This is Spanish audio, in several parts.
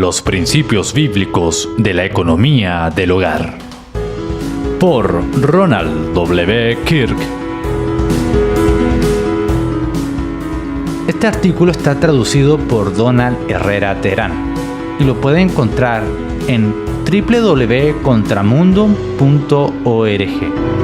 Los principios bíblicos de la economía del hogar. Por Ronald W. Kirk. Este artículo está traducido por Donald Herrera Terán y lo puede encontrar en www.contramundo.org.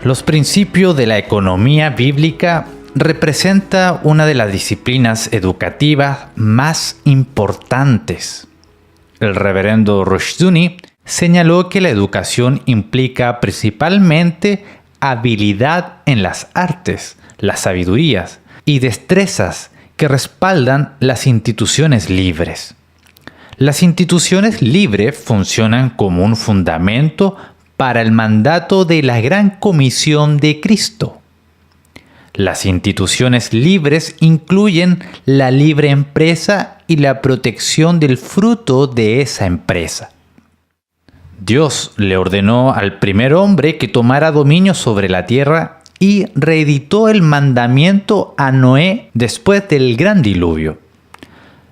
Los principios de la economía bíblica representa una de las disciplinas educativas más importantes. El reverendo Rushdoony señaló que la educación implica principalmente habilidad en las artes, las sabidurías y destrezas que respaldan las instituciones libres. Las instituciones libres funcionan como un fundamento para el mandato de la Gran Comisión de Cristo. Las instituciones libres incluyen la libre empresa y la protección del fruto de esa empresa. Dios le ordenó al primer hombre que tomara dominio sobre la tierra y reeditó el mandamiento a Noé después del gran diluvio.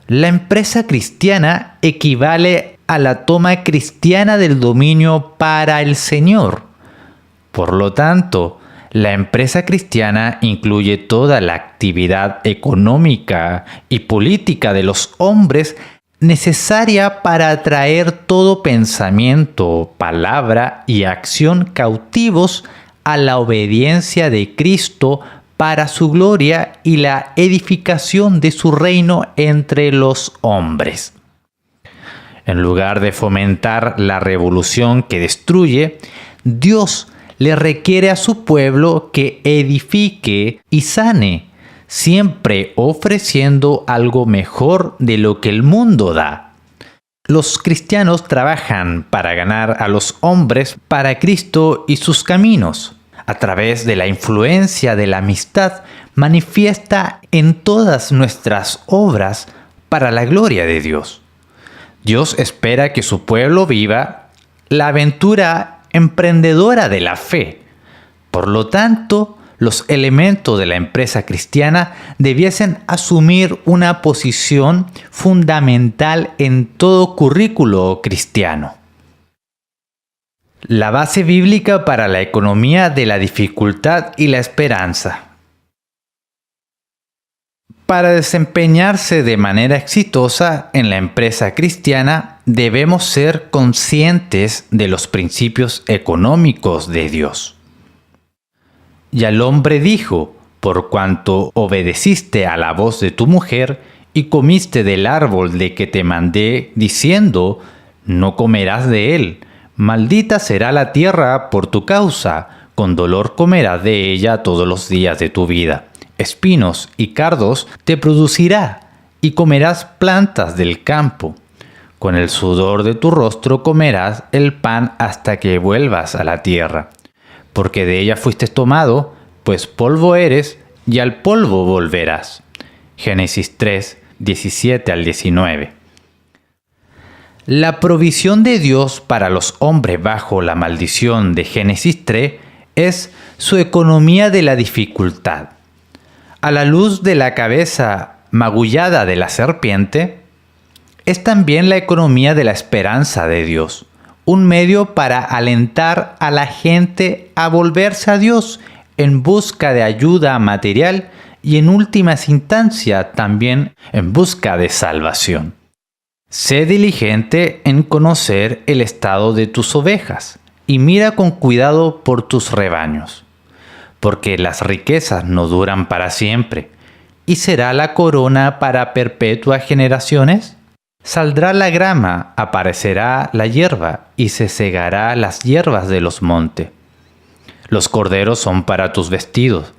La empresa cristiana equivale a la toma cristiana del dominio para el Señor. Por lo tanto, la empresa cristiana incluye toda la actividad económica y política de los hombres necesaria para atraer todo pensamiento, palabra y acción cautivos a la obediencia de Cristo para su gloria y la edificación de su reino entre los hombres. En lugar de fomentar la revolución que destruye, Dios le requiere a su pueblo que edifique y sane, siempre ofreciendo algo mejor de lo que el mundo da. Los cristianos trabajan para ganar a los hombres para Cristo y sus caminos, a través de la influencia de la amistad manifiesta en todas nuestras obras para la gloria de Dios. Dios espera que su pueblo viva la aventura emprendedora de la fe. Por lo tanto, los elementos de la empresa cristiana debiesen asumir una posición fundamental en todo currículo cristiano. La base bíblica para la economía de la dificultad y la esperanza. Para desempeñarse de manera exitosa en la empresa cristiana, debemos ser conscientes de los principios económicos de Dios. Y al hombre dijo: por cuanto obedeciste a la voz de tu mujer y comiste del árbol de que te mandé, diciendo: no comerás de él, maldita será la tierra por tu causa, con dolor comerás de ella todos los días de tu vida. Espinos y cardos te producirá, y comerás plantas del campo. Con el sudor de tu rostro comerás el pan hasta que vuelvas a la tierra. Porque de ella fuiste tomado, pues polvo eres, y al polvo volverás. Génesis 3, 17 al 19. La provisión de Dios para los hombres bajo la maldición de Génesis 3 es su economía de la dificultad. A la luz de la cabeza magullada de la serpiente, es también la economía de la esperanza de Dios, un medio para alentar a la gente a volverse a Dios en busca de ayuda material y en últimas instancias también en busca de salvación. Sé diligente en conocer el estado de tus ovejas y mira con cuidado por tus rebaños. Porque las riquezas no duran para siempre, ¿y será la corona para perpetuas generaciones? Saldrá la grama, aparecerá la hierba, y se segará las hierbas de los montes. Los corderos son para tus vestidos,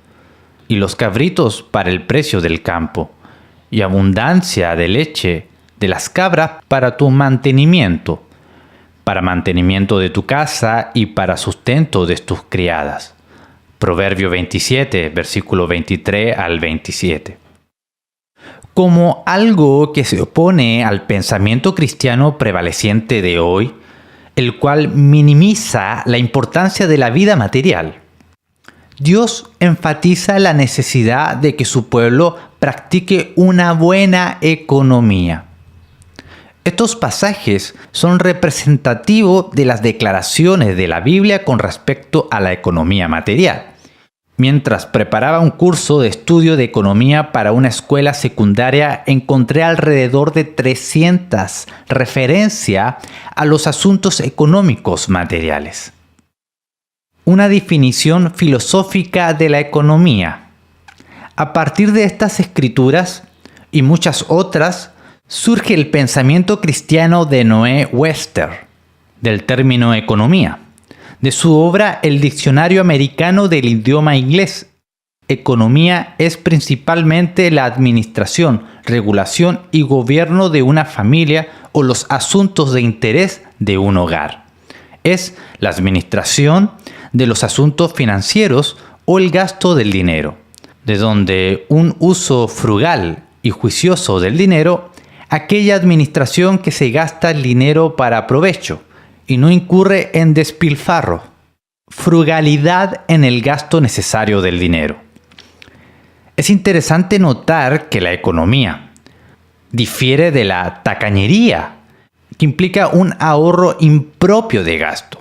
y los cabritos para el precio del campo, y abundancia de leche de las cabras para tu mantenimiento, para mantenimiento de tu casa y para sustento de tus criadas. Proverbio 27, versículo 23 al 27. Como algo que se opone al pensamiento cristiano prevaleciente de hoy, el cual minimiza la importancia de la vida material. Dios enfatiza la necesidad de que su pueblo practique una buena economía. Estos pasajes son representativos de las declaraciones de la Biblia con respecto a la economía material. Mientras preparaba un curso de estudio de economía para una escuela secundaria, encontré alrededor de 300 referencias a los asuntos económicos materiales. Una definición filosófica de la economía. A partir de estas escrituras y muchas otras, surge el pensamiento cristiano de Noé Webster, del término economía, de su obra El Diccionario Americano del Idioma Inglés. Economía es principalmente la administración, regulación y gobierno de una familia o los asuntos de interés de un hogar. Es la administración de los asuntos financieros o el gasto del dinero, de donde un uso frugal y juicioso del dinero, aquella administración que se gasta el dinero para provecho y no incurre en despilfarro. Frugalidad en el gasto necesario del dinero. Es interesante notar que la economía difiere de la tacañería, que implica un ahorro impropio de gasto.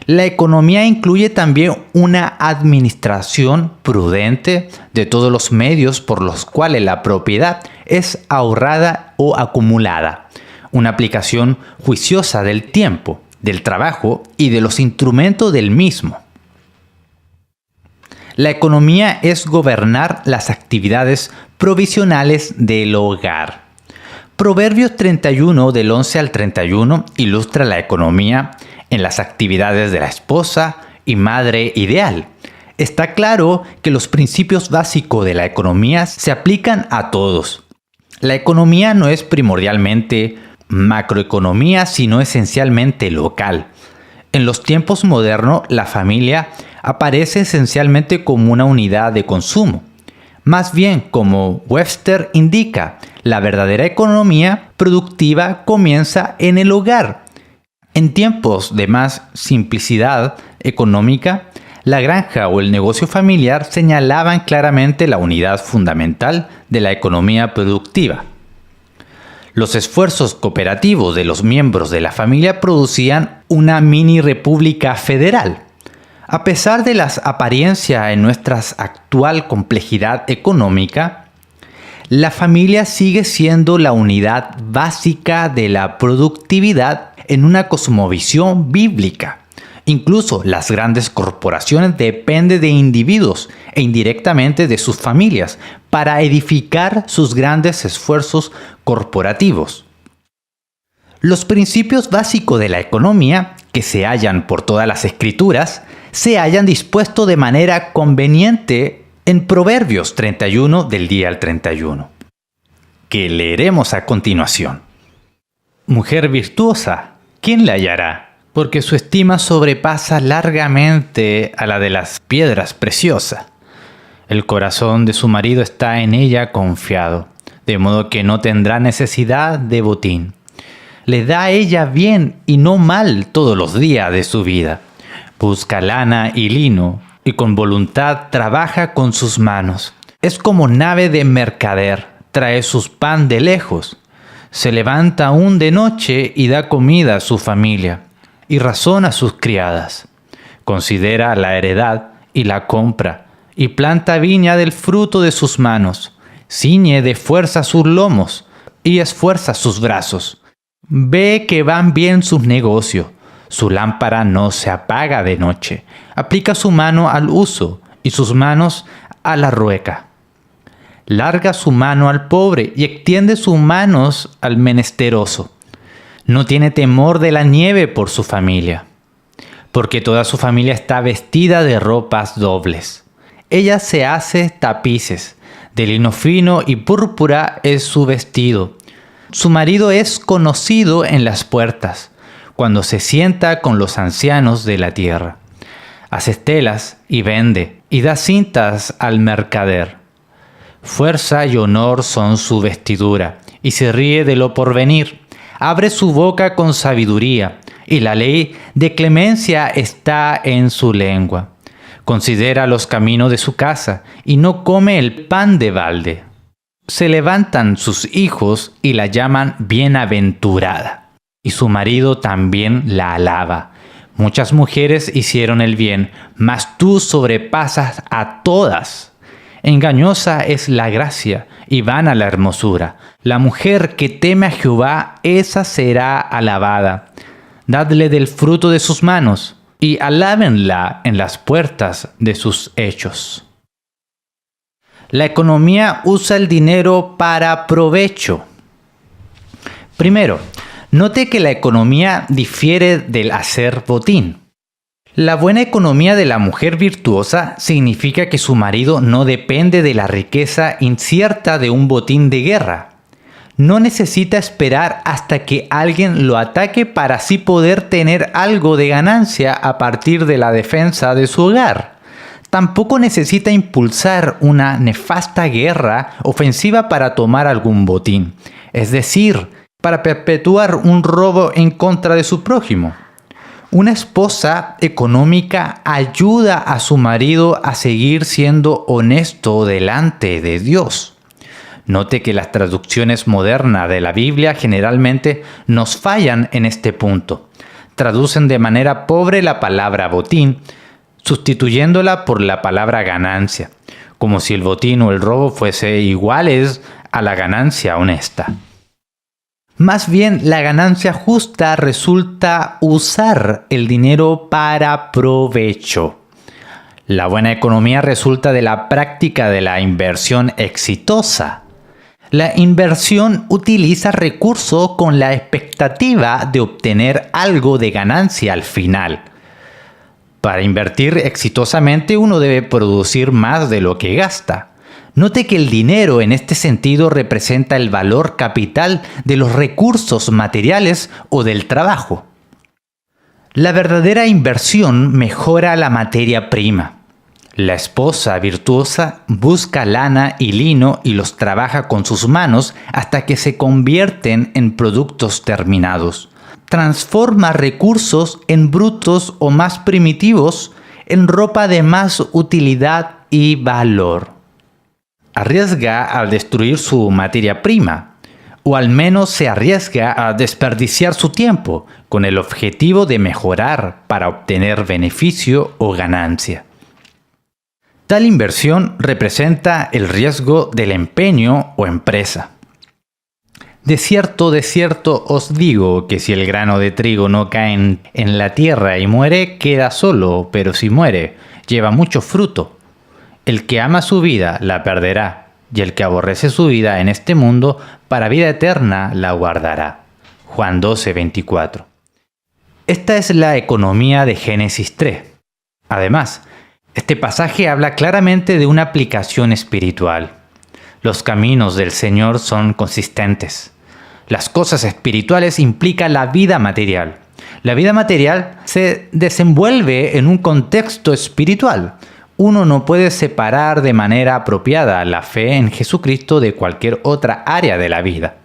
La economía incluye también una administración prudente de todos los medios por los cuales la propiedad es ahorrada o acumulada, una aplicación juiciosa del tiempo, del trabajo y de los instrumentos del mismo. La economía es gobernar las actividades provisionales del hogar. Proverbios 31 del 11 al 31 ilustra la economía en las actividades de la esposa y madre ideal. Está claro que los principios básicos de la economía se aplican a todos. La economía no es primordialmente macroeconomía, sino esencialmente local. En los tiempos modernos, la familia aparece esencialmente como una unidad de consumo. Más bien, como Webster indica, la verdadera economía productiva comienza en el hogar. En tiempos de más simplicidad económica, la granja o el negocio familiar señalaban claramente la unidad fundamental de la economía productiva. Los esfuerzos cooperativos de los miembros de la familia producían una mini república federal. A pesar de las apariencias en nuestra actual complejidad económica, la familia sigue siendo la unidad básica de la productividad en una cosmovisión bíblica. Incluso las grandes corporaciones dependen de individuos e indirectamente de sus familias para edificar sus grandes esfuerzos corporativos. Los principios básicos de la economía, que se hallan por todas las escrituras, se hallan dispuestos de manera conveniente en Proverbios 31 del día al 31, que leeremos a continuación. Mujer virtuosa, ¿quién la hallará? Porque su estima sobrepasa largamente a la de las piedras preciosas. El corazón de su marido está en ella confiado, de modo que no tendrá necesidad de botín. Le da a ella bien y no mal todos los días de su vida. Busca lana y lino, y con voluntad trabaja con sus manos. Es como nave de mercader, trae sus pan de lejos. Se levanta aún de noche y da comida a su familia, y razona a sus criadas. Considera la heredad y la compra, y planta viña del fruto de sus manos. Ciñe de fuerza sus lomos, y esfuerza sus brazos. Ve que van bien sus negocios. Su lámpara no se apaga de noche. Aplica su mano al uso y sus manos a la rueca. Larga su mano al pobre y extiende sus manos al menesteroso. No tiene temor de la nieve por su familia, porque toda su familia está vestida de ropas dobles. Ella se hace tapices, de lino fino y púrpura es su vestido. Su marido es conocido en las puertas, cuando se sienta con los ancianos de la tierra. Hace telas y vende, y da cintas al mercader. Fuerza y honor son su vestidura, y se ríe de lo porvenir. Abre su boca con sabiduría, y la ley de clemencia está en su lengua. Considera los caminos de su casa y no come el pan de balde. Se levantan sus hijos y la llaman bienaventurada, y su marido también la alaba. Muchas mujeres hicieron el bien, mas tú sobrepasas a todas. Engañosa es la gracia y vana la hermosura. La mujer que teme a Jehová, esa será alabada. Dadle del fruto de sus manos y alábenla en las puertas de sus hechos. La economía usa el dinero para provecho. Primero, note que la economía difiere del hacer botín. La buena economía de la mujer virtuosa significa que su marido no depende de la riqueza incierta de un botín de guerra. No necesita esperar hasta que alguien lo ataque para así poder tener algo de ganancia a partir de la defensa de su hogar. Tampoco necesita impulsar una nefasta guerra ofensiva para tomar algún botín, es decir, para perpetuar un robo en contra de su prójimo. Una esposa económica ayuda a su marido a seguir siendo honesto delante de Dios. Note que las traducciones modernas de la Biblia generalmente nos fallan en este punto. Traducen de manera pobre la palabra botín, sustituyéndola por la palabra ganancia, como si el botín o el robo fuese iguales a la ganancia honesta. Más bien, la ganancia justa resulta usar el dinero para provecho. La buena economía resulta de la práctica de la inversión exitosa. La inversión utiliza recursos con la expectativa de obtener algo de ganancia al final. Para invertir exitosamente uno debe producir más de lo que gasta. Note que el dinero en este sentido representa el valor capital de los recursos materiales o del trabajo. La verdadera inversión mejora la materia prima. La esposa virtuosa busca lana y lino y los trabaja con sus manos hasta que se convierten en productos terminados. Transforma recursos en brutos o más primitivos en ropa de más utilidad y valor. Arriesga a destruir su materia prima, o al menos se arriesga a desperdiciar su tiempo con el objetivo de mejorar para obtener beneficio o ganancia. Tal inversión representa el riesgo del empeño o empresa. De cierto os digo que si el grano de trigo no cae en la tierra y muere, queda solo, pero si muere, lleva mucho fruto. El que ama su vida la perderá, y el que aborrece su vida en este mundo, para vida eterna la guardará. Juan 12:24. Esta es la economía de Génesis 3. Además, este pasaje habla claramente de una aplicación espiritual. Los caminos del Señor son consistentes. Las cosas espirituales implican la vida material. La vida material se desenvuelve en un contexto espiritual. Uno no puede separar de manera apropiada la fe en Jesucristo de cualquier otra área de la vida.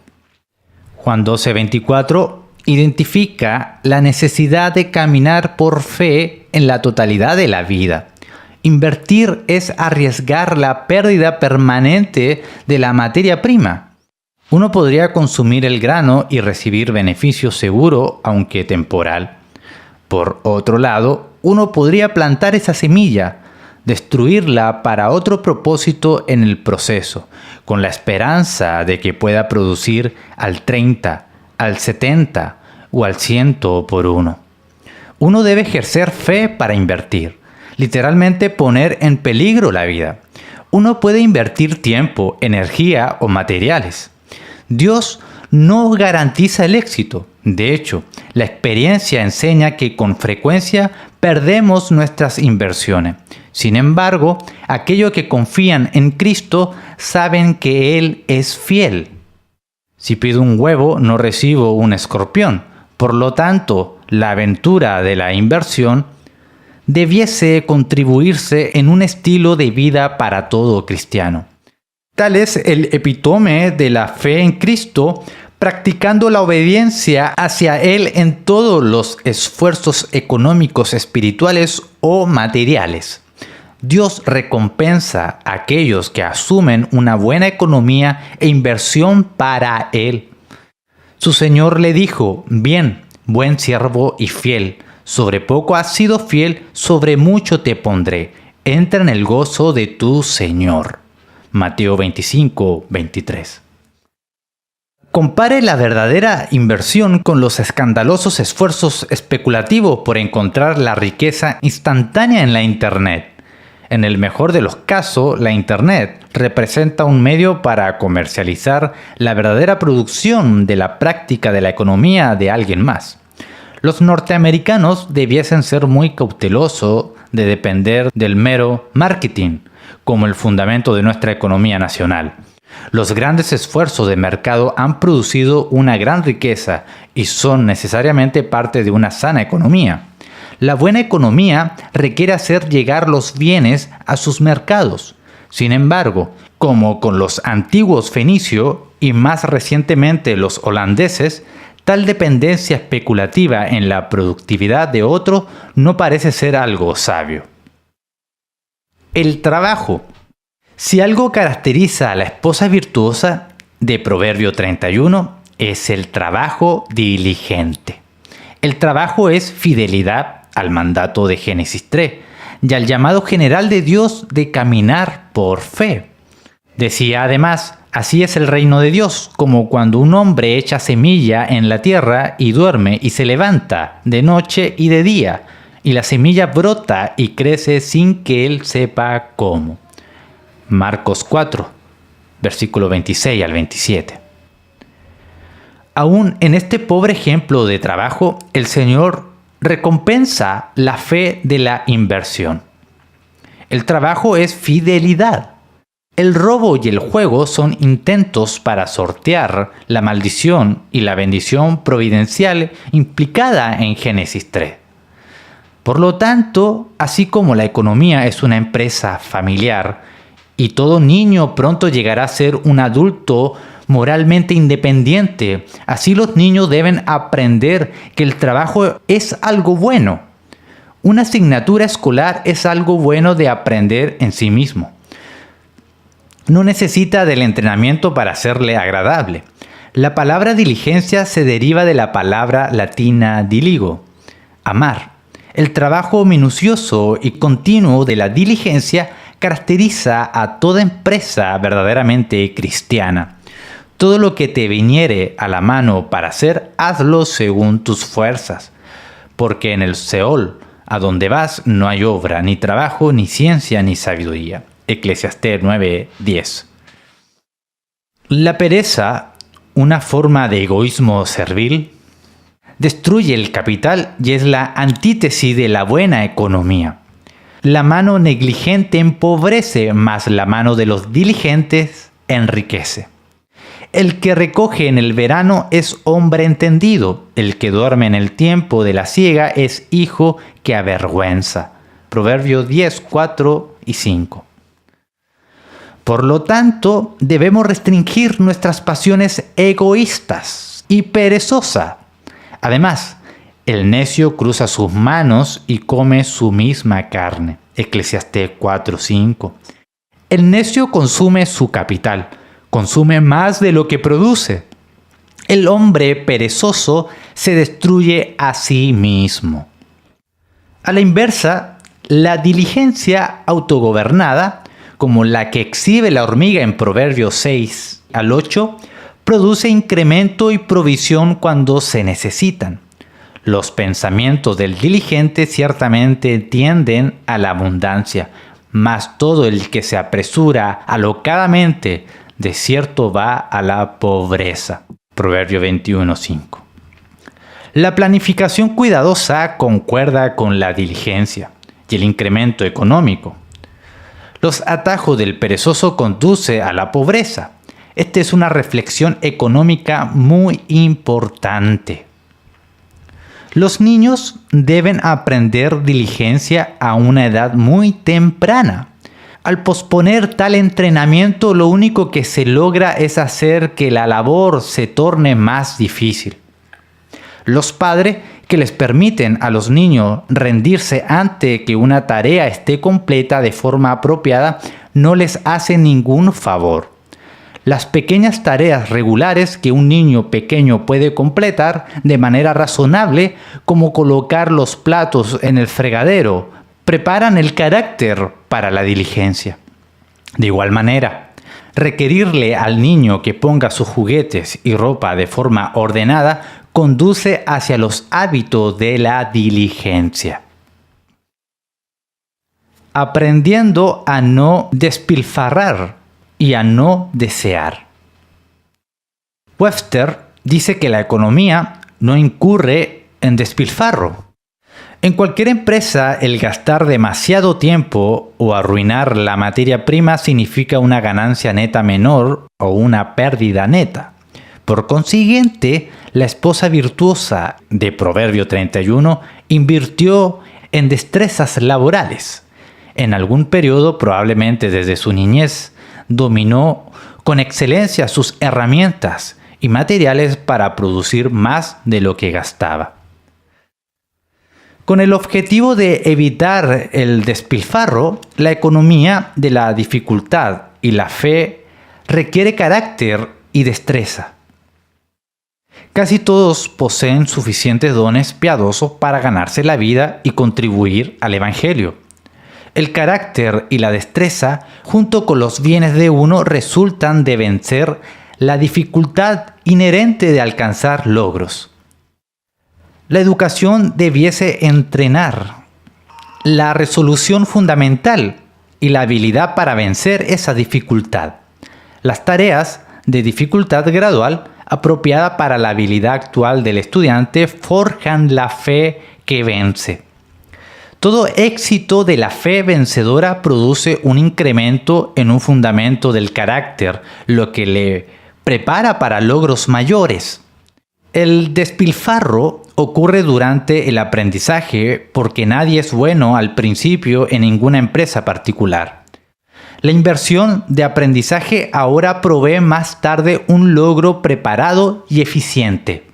Juan 12:24 identifica la necesidad de caminar por fe en la totalidad de la vida. Invertir es arriesgar la pérdida permanente de la materia prima. Uno podría consumir el grano y recibir beneficio seguro, aunque temporal. Por otro lado, uno podría plantar esa semilla, destruirla para otro propósito en el proceso, con la esperanza de que pueda producir al 30, al 70 o al 100 por uno. Uno debe ejercer fe para invertir. Literalmente poner en peligro la vida. Uno puede invertir tiempo, energía o materiales. Dios no garantiza el éxito. De hecho, la experiencia enseña que con frecuencia perdemos nuestras inversiones. Sin embargo, aquellos que confían en Cristo saben que Él es fiel. Si pido un huevo, no recibo un escorpión. Por lo tanto, la aventura de la inversión debiese contribuirse en un estilo de vida para todo cristiano. Tal es el epítome de la fe en Cristo practicando la obediencia hacia Él en todos los esfuerzos económicos, espirituales o materiales. Dios recompensa a aquellos que asumen una buena economía e inversión para Él. Su Señor le dijo: bien, buen siervo y fiel, sobre poco has sido fiel, sobre mucho te pondré. Entra en el gozo de tu Señor. Mateo 25, 23. Compare la verdadera inversión con los escandalosos esfuerzos especulativos por encontrar la riqueza instantánea en la Internet. En el mejor de los casos, la Internet representa un medio para comercializar la verdadera producción de la práctica de la economía de alguien más. Los norteamericanos debiesen ser muy cautelosos de depender del mero marketing como el fundamento de nuestra economía nacional. Los grandes esfuerzos de mercado han producido una gran riqueza y son necesariamente parte de una sana economía. La buena economía requiere hacer llegar los bienes a sus mercados. Sin embargo, como con los antiguos fenicios y más recientemente los holandeses, tal dependencia especulativa en la productividad de otro no parece ser algo sabio. El trabajo. Si algo caracteriza a la esposa virtuosa de Proverbio 31, es el trabajo diligente. El trabajo es fidelidad al mandato de Génesis 3 y al llamado general de Dios de caminar por fe. Decía además: así es el reino de Dios, como cuando un hombre echa semilla en la tierra y duerme y se levanta de noche y de día, y la semilla brota y crece sin que él sepa cómo. Marcos 4, versículo 26 al 27. Aún en este pobre ejemplo de trabajo, el Señor recompensa la fe de la inversión. El trabajo es fidelidad. El robo y el juego son intentos para sortear la maldición y la bendición providencial implicada en Génesis 3. Por lo tanto, así como la economía es una empresa familiar y todo niño pronto llegará a ser un adulto moralmente independiente, así los niños deben aprender que el trabajo es algo bueno. Una asignatura escolar es algo bueno de aprender en sí mismo. No necesita del entrenamiento para hacerle agradable. La palabra diligencia se deriva de la palabra latina diligo, amar. El trabajo minucioso y continuo de la diligencia caracteriza a toda empresa verdaderamente cristiana. Todo lo que te viniere a la mano para hacer, hazlo según tus fuerzas, porque en el Seol, a donde vas, no hay obra, ni trabajo, ni ciencia, ni sabiduría. Eclesiastés 9:10. La pereza, una forma de egoísmo servil, destruye el capital y es la antítesis de la buena economía. La mano negligente empobrece, mas la mano de los diligentes enriquece. El que recoge en el verano es hombre entendido. El que duerme en el tiempo de la siega es hijo que avergüenza. Proverbios 10, 4 y 5. Por lo tanto, debemos restringir nuestras pasiones egoístas y perezosas. Además, el necio cruza sus manos y come su misma carne. Eclesiastés 4:5. El necio consume su capital, consume más de lo que produce. El hombre perezoso se destruye a sí mismo. A la inversa, la diligencia autogobernada, como la que exhibe la hormiga en Proverbios 6 al 8, produce incremento y provisión cuando se necesitan. Los pensamientos del diligente ciertamente tienden a la abundancia, mas todo el que se apresura alocadamente, de cierto va a la pobreza. Proverbio 21:5. La planificación cuidadosa concuerda con la diligencia y el incremento económico. Los atajos del perezoso conducen a la pobreza. Esta es una reflexión económica muy importante. Los niños deben aprender diligencia a una edad muy temprana. Al posponer tal entrenamiento, lo único que se logra es hacer que la labor se torne más difícil. Los padres que les permiten a los niños rendirse antes que una tarea esté completa de forma apropiada no les hacen ningún favor. Las pequeñas tareas regulares que un niño pequeño puede completar de manera razonable, como colocar los platos en el fregadero, preparan el carácter para la diligencia. De igual manera, requerirle al niño que ponga sus juguetes y ropa de forma ordenada conduce hacia los hábitos de la diligencia. Aprendiendo a no despilfarrar y a no desear. Webster dice que la economía no incurre en despilfarro. En cualquier empresa, el gastar demasiado tiempo o arruinar la materia prima significa una ganancia neta menor o una pérdida neta. Por consiguiente, la esposa virtuosa de Proverbio 31 invirtió en destrezas laborales. En algún periodo, probablemente desde su niñez, dominó con excelencia sus herramientas y materiales para producir más de lo que gastaba. Con el objetivo de evitar el despilfarro, la economía de la dificultad y la fe requiere carácter y destreza. Casi todos poseen suficientes dones piadosos para ganarse la vida y contribuir al Evangelio. El carácter y la destreza, junto con los bienes de uno, resultan de vencer la dificultad inherente de alcanzar logros. La educación debiese entrenar la resolución fundamental y la habilidad para vencer esa dificultad. Las tareas de dificultad gradual apropiada para la habilidad actual del estudiante forjan la fe que vence. Todo éxito de la fe vencedora produce un incremento en un fundamento del carácter, lo que le prepara para logros mayores. El despilfarro ocurre durante el aprendizaje porque nadie es bueno al principio en ninguna empresa particular. La inversión de aprendizaje ahora provee más tarde un logro preparado y eficiente.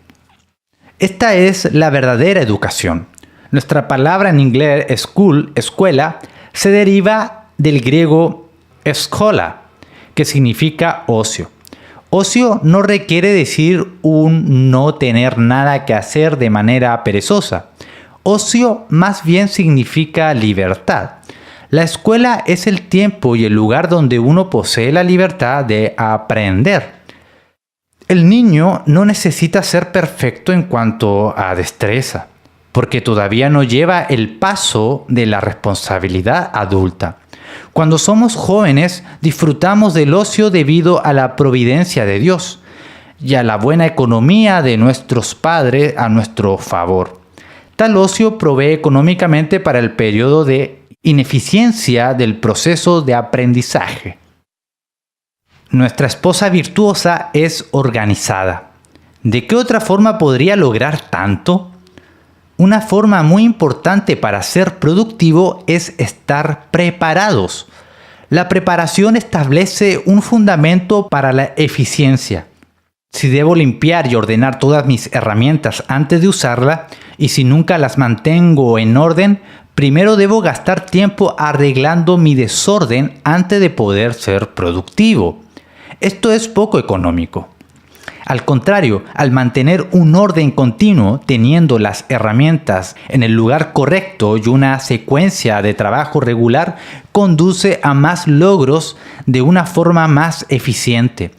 Esta es la verdadera educación. Nuestra palabra en inglés school, escuela, se deriva del griego schola, que significa ocio. Ocio no requiere decir un no tener nada que hacer de manera perezosa. Ocio más bien significa libertad. La escuela es el tiempo y el lugar donde uno posee la libertad de aprender. El niño no necesita ser perfecto en cuanto a destreza, porque todavía no lleva el paso de la responsabilidad adulta. Cuando somos jóvenes, disfrutamos del ocio debido a la providencia de Dios y a la buena economía de nuestros padres a nuestro favor. Tal ocio provee económicamente para el periodo de ineficiencia del proceso de aprendizaje. Nuestra esposa virtuosa es organizada. ¿De qué otra forma podría lograr tanto? Una forma muy importante para ser productivo es estar preparados. La preparación establece un fundamento para la eficiencia. Si debo limpiar y ordenar todas mis herramientas antes de usarla, y si nunca las mantengo en orden, primero debo gastar tiempo arreglando mi desorden antes de poder ser productivo. Esto es poco económico. Al contrario, al mantener un orden continuo, teniendo las herramientas en el lugar correcto y una secuencia de trabajo regular, conduce a más logros de una forma más eficiente.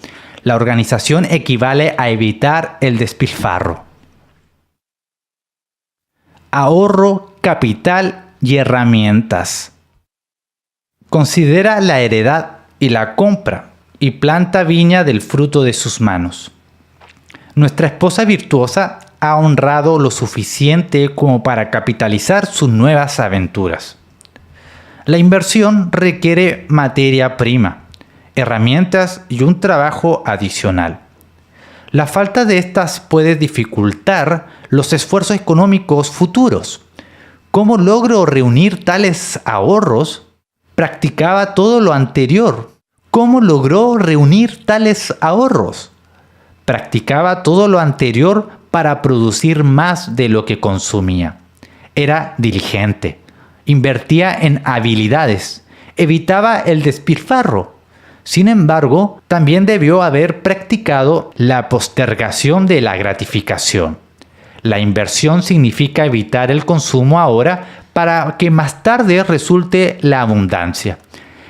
La organización equivale a evitar el despilfarro. Ahorro, capital y herramientas. Considera la heredad y la compra y planta viña del fruto de sus manos. Nuestra esposa virtuosa ha honrado lo suficiente como para capitalizar sus nuevas aventuras. La inversión requiere materia prima, herramientas y un trabajo adicional. La falta de estas puede dificultar los esfuerzos económicos futuros. ¿Cómo logro reunir tales ahorros? practicaba todo lo anterior. ¿Cómo logró reunir tales ahorros? Practicaba todo lo anterior para producir más de lo que consumía. Era diligente, invertía en habilidades, evitaba el despilfarro. Sin embargo, también debió haber practicado la postergación de la gratificación. La inversión significa evitar el consumo ahora para que más tarde resulte la abundancia.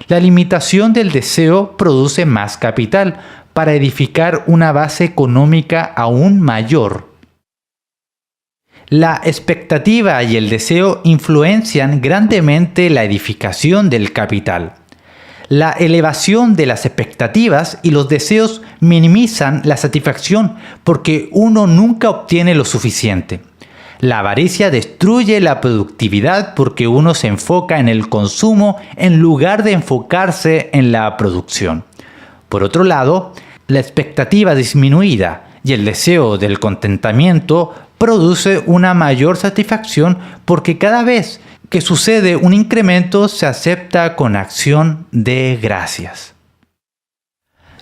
La limitación del deseo produce más capital para edificar una base económica aún mayor. La expectativa y el deseo influencian grandemente la edificación del capital. La elevación de las expectativas y los deseos minimizan la satisfacción porque uno nunca obtiene lo suficiente. La avaricia destruye la productividad porque uno se enfoca en el consumo en lugar de enfocarse en la producción. Por otro lado, la expectativa disminuida y el deseo del contentamiento produce una mayor satisfacción porque cada vez que sucede un incremento se acepta con acción de gracias.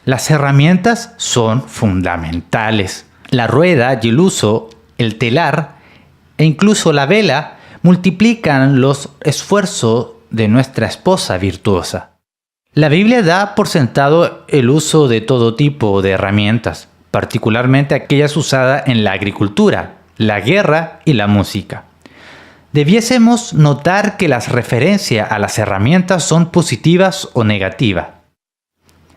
Las herramientas son fundamentales. La rueda y el uso, el telar e incluso la vela multiplican los esfuerzos de nuestra esposa virtuosa. La Biblia da por sentado el uso de todo tipo de herramientas, particularmente aquellas usadas en la agricultura, la guerra y la música. Debiésemos notar que las referencias a las herramientas son positivas o negativas,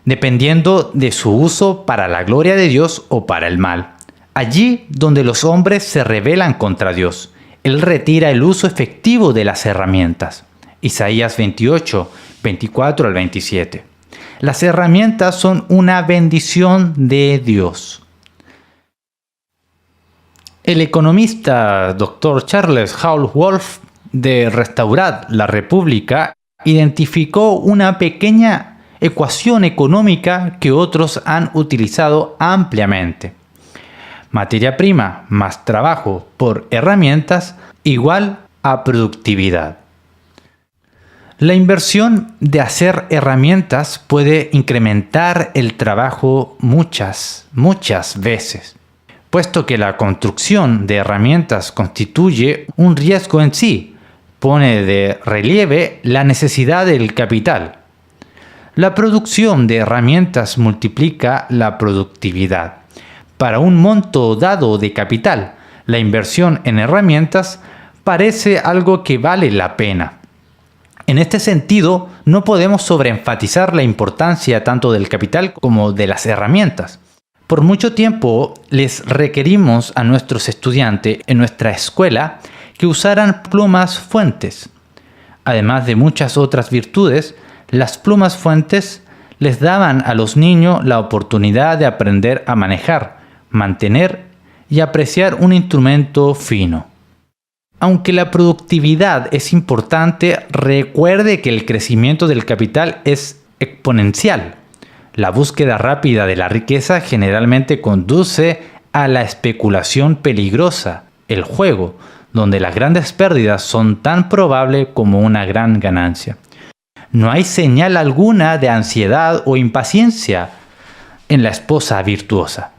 dependiendo de su uso para la gloria de Dios o para el mal. Allí donde los hombres se rebelan contra Dios, Él retira el uso efectivo de las herramientas. Isaías 28, 24 al 27. Las herramientas son una bendición de Dios. El economista Dr. Charles Howell Wolf de Restaurar la República identificó una pequeña ecuación económica que otros han utilizado ampliamente. Materia prima más trabajo por herramientas igual a productividad. La inversión de hacer herramientas puede incrementar el trabajo muchas veces, puesto que la construcción de herramientas constituye un riesgo en sí, pone de relieve la necesidad del capital. La producción de herramientas multiplica la productividad. Para un monto dado de capital, la inversión en herramientas parece algo que vale la pena. En este sentido, no podemos sobreenfatizar la importancia tanto del capital como de las herramientas. Por mucho tiempo les requerimos a nuestros estudiantes en nuestra escuela que usaran plumas fuentes. Además de muchas otras virtudes, las plumas fuentes les daban a los niños la oportunidad de aprender a manejar, mantener y apreciar un instrumento fino. Aunque la productividad es importante, recuerde que el crecimiento del capital es exponencial. La búsqueda rápida de la riqueza generalmente conduce a la especulación peligrosa, el juego, donde las grandes pérdidas son tan probables como una gran ganancia. No hay señal alguna de ansiedad o impaciencia en la esposa virtuosa.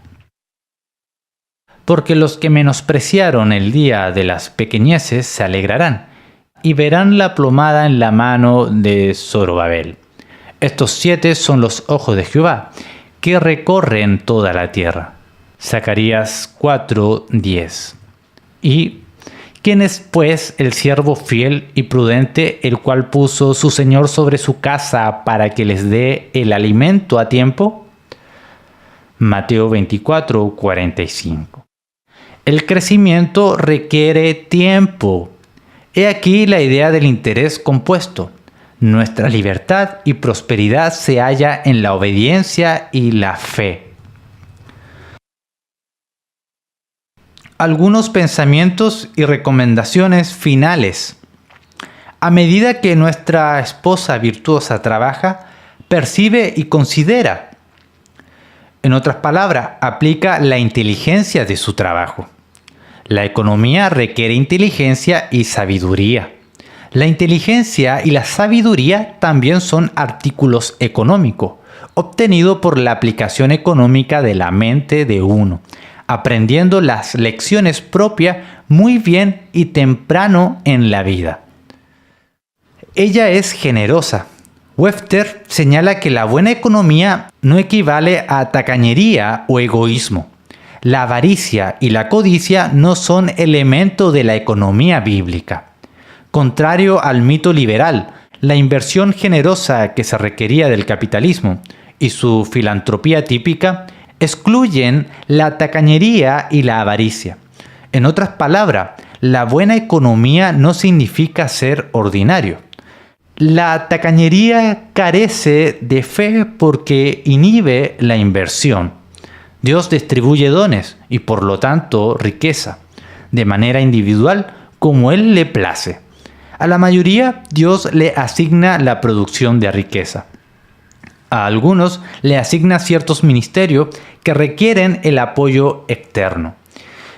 Porque los que menospreciaron el día de las pequeñeces se alegrarán y verán la plomada en la mano de Zorobabel. Estos 7 son los ojos de Jehová, que recorren toda la tierra. Zacarías 4:10. ¿Y quién es pues el siervo fiel y prudente, el cual puso su Señor sobre su casa para que les dé el alimento a tiempo? Mateo 24:45. El crecimiento requiere tiempo. He aquí la idea del interés compuesto. Nuestra libertad y prosperidad se halla en la obediencia y la fe. Algunos pensamientos y recomendaciones finales. A medida que nuestra esposa virtuosa trabaja, percibe y considera. En otras palabras, aplica la inteligencia de su trabajo. La economía requiere inteligencia y sabiduría. La inteligencia y la sabiduría también son artículos económicos, obtenidos por la aplicación económica de la mente de uno, aprendiendo las lecciones propias muy bien y temprano en la vida. Ella es generosa. Webster señala que la buena economía no equivale a tacañería o egoísmo. La avaricia y la codicia no son elementos de la economía bíblica. Contrario al mito liberal, la inversión generosa que se requería del capitalismo y su filantropía típica excluyen la tacañería y la avaricia. En otras palabras, la buena economía no significa ser ordinario. La tacañería carece de fe porque inhibe la inversión. Dios distribuye dones y por lo tanto riqueza, de manera individual como Él le place. A la mayoría Dios le asigna la producción de riqueza. A algunos le asigna ciertos ministerios que requieren el apoyo externo.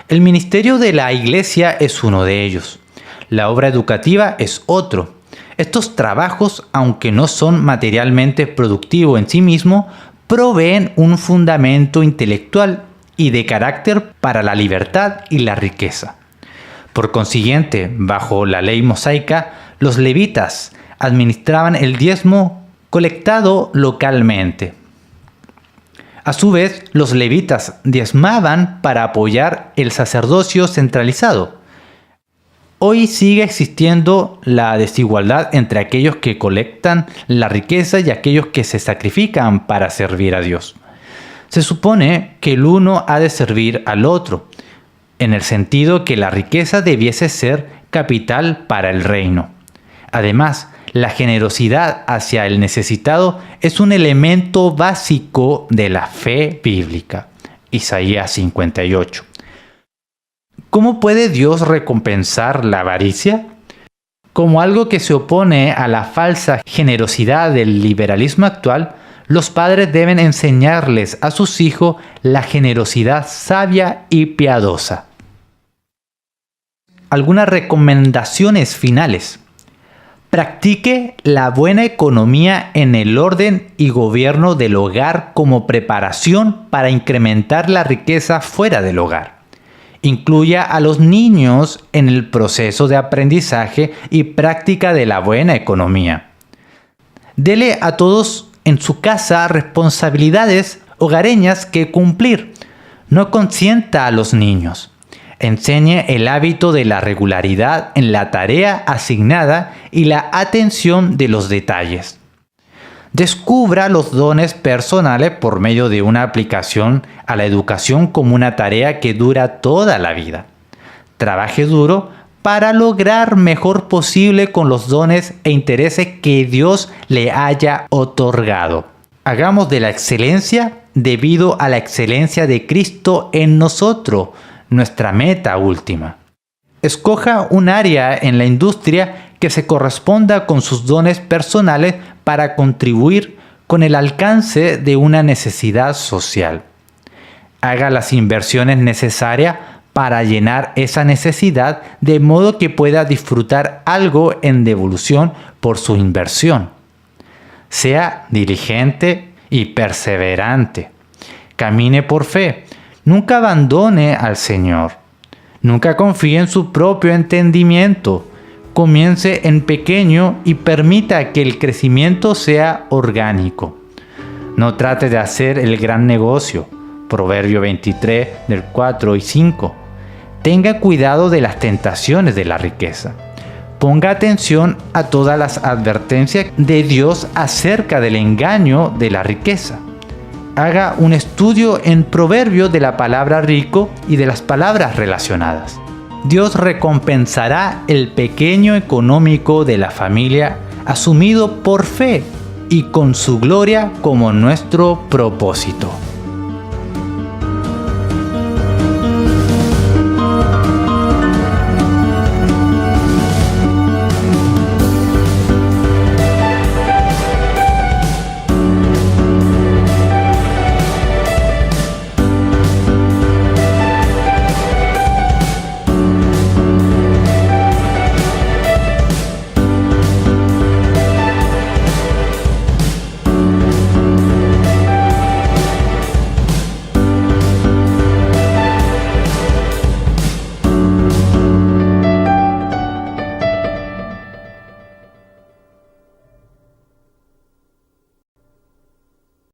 El ministerio de la iglesia es uno de ellos. La obra educativa es otro. Estos trabajos, aunque no son materialmente productivos en sí mismos, proveen un fundamento intelectual y de carácter para la libertad y la riqueza. Por consiguiente, bajo la ley mosaica, los levitas administraban el diezmo colectado localmente. A su vez, los levitas diezmaban para apoyar el sacerdocio centralizado. Hoy sigue existiendo la desigualdad entre aquellos que colectan la riqueza y aquellos que se sacrifican para servir a Dios. Se supone que el uno ha de servir al otro, en el sentido que la riqueza debiese ser capital para el reino. Además, la generosidad hacia el necesitado es un elemento básico de la fe bíblica. Isaías 58. ¿Cómo puede Dios recompensar la avaricia? Como algo que se opone a la falsa generosidad del liberalismo actual, los padres deben enseñarles a sus hijos la generosidad sabia y piadosa. Algunas recomendaciones finales. Practique la buena economía en el orden y gobierno del hogar como preparación para incrementar la riqueza fuera del hogar. Incluya a los niños en el proceso de aprendizaje y práctica de la buena economía. Dele a todos en su casa responsabilidades hogareñas que cumplir. No consienta a los niños. Enseñe el hábito de la regularidad en la tarea asignada y la atención de los detalles. Descubra los dones personales por medio de una aplicación a la educación como una tarea que dura toda la vida. Trabaje duro para lograr mejor posible con los dones e intereses que Dios le haya otorgado. Hagamos de la excelencia debido a la excelencia de Cristo en nosotros, nuestra meta última. Escoja un área en la industria que se corresponda con sus dones personales para contribuir con el alcance de una necesidad social. Haga las inversiones necesarias para llenar esa necesidad de modo que pueda disfrutar algo en devolución por su inversión. Sea diligente y perseverante. Camine por fe. Nunca abandone al Señor. Nunca confíe en su propio entendimiento. Comience en pequeño y permita que el crecimiento sea orgánico. No trate de hacer el gran negocio. Proverbio 23, del 4 y 5. Tenga cuidado de las tentaciones de la riqueza. Ponga atención a todas las advertencias de Dios acerca del engaño de la riqueza. Haga un estudio en Proverbios de la palabra rico y de las palabras relacionadas. Dios recompensará el pequeño económico de la familia asumido por fe y con su gloria como nuestro propósito.